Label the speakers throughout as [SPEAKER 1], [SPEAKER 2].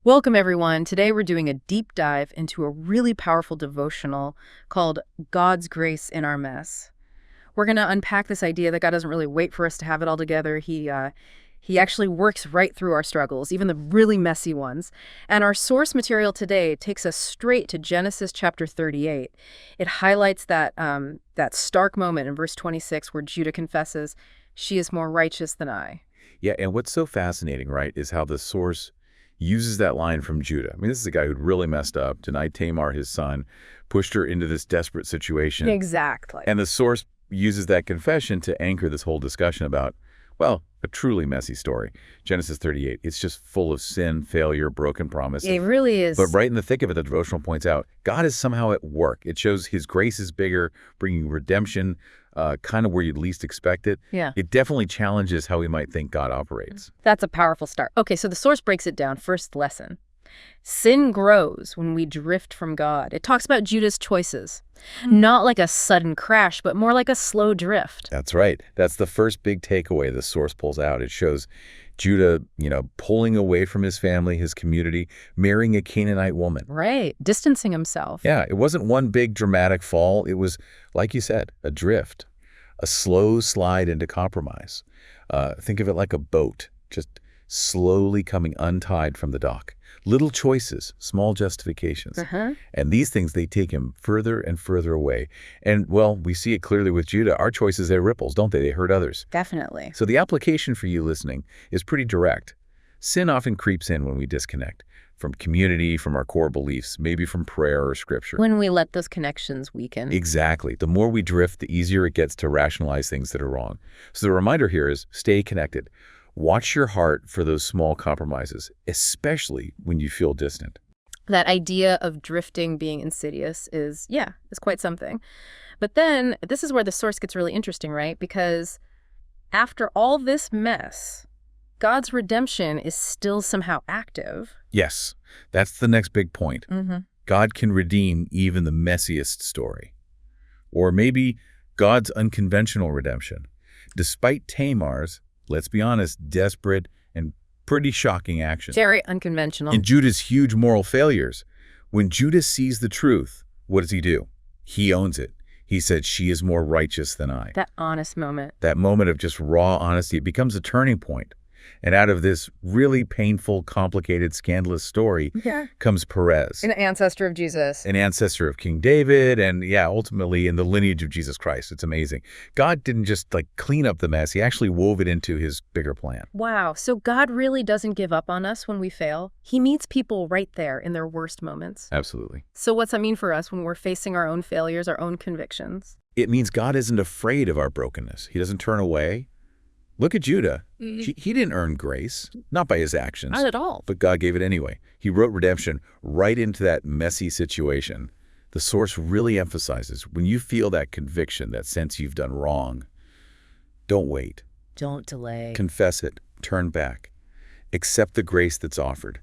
[SPEAKER 1] Welcome, everyone. Today we're doing a deep dive into a really powerful devotional called God's Grace in Our Mess. We're going to unpack this idea that God doesn't really wait for us to have it all together. He actually works right through our struggles, even the really messy ones. And our source material today takes us straight to Genesis chapter 38. It highlights that stark moment in verse 26 where Judah confesses, "She is more righteous than I."
[SPEAKER 2] Yeah, and what's so fascinating, right, is how the source uses that line from Judah. I mean, this is a guy who'd really messed up, denied Tamar, his son, pushed her into this desperate situation.
[SPEAKER 1] Exactly.
[SPEAKER 2] And the source uses that confession to anchor this whole discussion about, well, a truly messy story. Genesis 38, it's just full of sin, failure, broken promises.
[SPEAKER 1] It really is.
[SPEAKER 2] But right in the thick of it, the devotional points out, God is somehow at work. It shows his grace is bigger, bringing redemption kind of where you'd least expect it.
[SPEAKER 1] Yeah.
[SPEAKER 2] It definitely challenges how we might think God operates.
[SPEAKER 1] That's a powerful start. Okay, so the source breaks it down. First lesson. Sin grows when we drift from God. It talks about Judah's choices. Not like a sudden crash, but more like a slow drift.
[SPEAKER 2] That's right. That's the first big takeaway the source pulls out. It shows Judah, pulling away from his family, his community, marrying a Canaanite woman.
[SPEAKER 1] Right. Distancing himself.
[SPEAKER 2] Yeah, it wasn't one big dramatic fall. It was, like you said, a drift, a slow slide into compromise. Think of it like a boat, just slowly coming untied from the dock. Little choices, small justifications. And these things, they take him further and further away. And, well, we see it clearly with Judah. Our choices, they're ripples, don't they? They hurt others.
[SPEAKER 1] Definitely.
[SPEAKER 2] So the application for you listening is pretty direct. Sin often creeps in when we disconnect from community, from our core beliefs, maybe from prayer or scripture.
[SPEAKER 1] When we let those connections weaken.
[SPEAKER 2] Exactly. The more we drift, the easier it gets to rationalize things that are wrong. So the reminder here is stay connected. Watch your heart for those small compromises, especially when you feel distant.
[SPEAKER 1] That idea of drifting being insidious is quite something. But then this is where the source gets really interesting, right? Because after all this mess, God's redemption is still somehow active.
[SPEAKER 2] Yes, that's the next big point. God can redeem even the messiest story. Or maybe God's unconventional redemption. Despite Tamar's, let's be honest, desperate and pretty shocking action.
[SPEAKER 1] Very unconventional.
[SPEAKER 2] And Judah's huge moral failures. When Judah sees the truth, what does he do? He owns it. He said, "She is more righteous than I."
[SPEAKER 1] That honest moment.
[SPEAKER 2] That moment of just raw honesty, it becomes a turning point. And out of this really painful, complicated, scandalous story comes Perez.
[SPEAKER 1] An ancestor of Jesus.
[SPEAKER 2] An ancestor of King David, and ultimately in the lineage of Jesus Christ. It's amazing. God didn't just clean up the mess. He actually wove it into his bigger plan.
[SPEAKER 1] Wow. So God really doesn't give up on us when we fail. He meets people right there in their worst moments.
[SPEAKER 2] Absolutely.
[SPEAKER 1] So what's that mean for us when we're facing our own failures, our own convictions?
[SPEAKER 2] It means God isn't afraid of our brokenness. He doesn't turn away. Look at Judah. He didn't earn grace, not by his actions.
[SPEAKER 1] Not at all.
[SPEAKER 2] But God gave it anyway. He wrote redemption right into that messy situation. The source really emphasizes when you feel that conviction, that sense you've done wrong, don't wait.
[SPEAKER 1] Don't delay.
[SPEAKER 2] Confess it. Turn back. Accept the grace that's offered.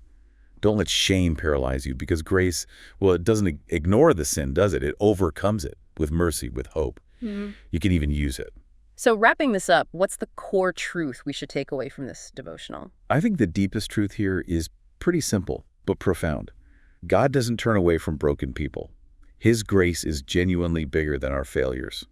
[SPEAKER 2] Don't let shame paralyze you, because grace, well, it doesn't ignore the sin, does it? It overcomes it with mercy, with hope. You can even use it.
[SPEAKER 1] So wrapping this up, what's the core truth we should take away from this devotional?
[SPEAKER 2] I think the deepest truth here is pretty simple, but profound. God doesn't turn away from broken people. His grace is genuinely bigger than our failures.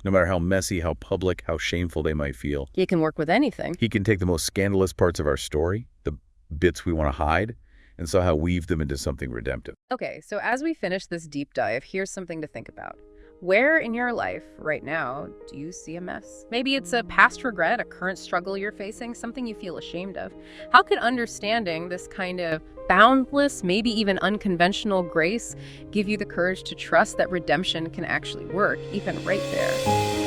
[SPEAKER 2] No matter how messy, how public, how shameful they might feel.
[SPEAKER 1] He can work with anything.
[SPEAKER 2] He can take the most scandalous parts of our story, the bits we want to hide, and somehow weave them into something redemptive.
[SPEAKER 1] Okay, so as we finish this deep dive, here's something to think about. Where in your life right now do you see a mess? Maybe it's a past regret, a current struggle you're facing, something you feel ashamed of. How could understanding this kind of boundless, maybe even unconventional grace give you the courage to trust that redemption can actually work, even right there?